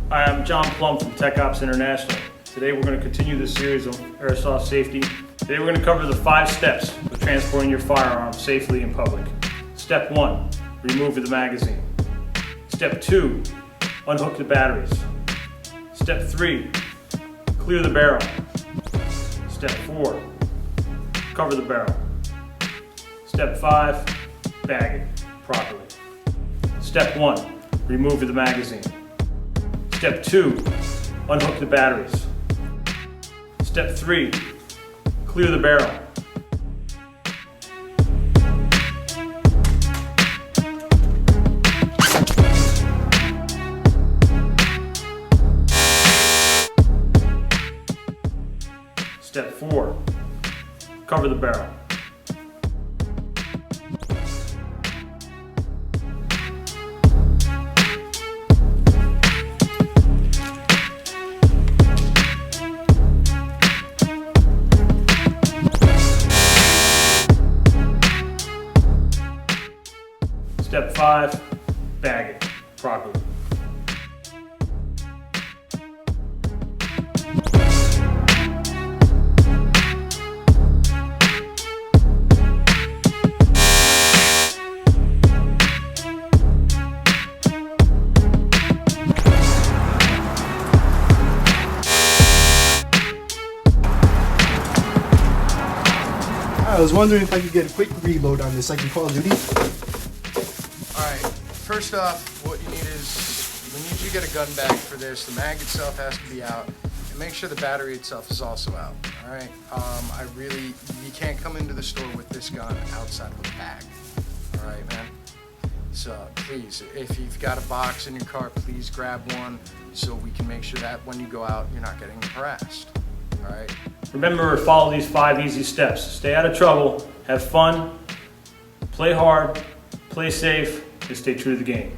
Hi, I'm John Plum from Tech Ops International. Today we're going to continue this series on airsoft safety. Today we're going to cover the 5 steps of transporting your firearm safely in public. Step 1, remove the magazine. Step 2, unhook the batteries. Step 3, clear the barrel. Step 4, cover the barrel. Step 5, bag it properly. Step 1, remove the magazine. Step 2, unhook the batteries. Step 3, clear the barrel. Step 4, cover the barrel. Step 5, bag it properly. I was wondering if I could get a quick reload on this like in Call of Duty. Alright, first off, what you need is, we need you to get a gun bag for this. The mag itself has to be out, and make sure the battery itself is also out. Alright, you can't come into the store with this gun outside of a bag. Alright, man? So, please, if you've got a box in your car, please grab one so we can make sure that when you go out, you're not getting harassed. Alright? Remember to follow these 5 easy steps. Stay out of trouble, have fun, play hard, play safe, and stay true to the game.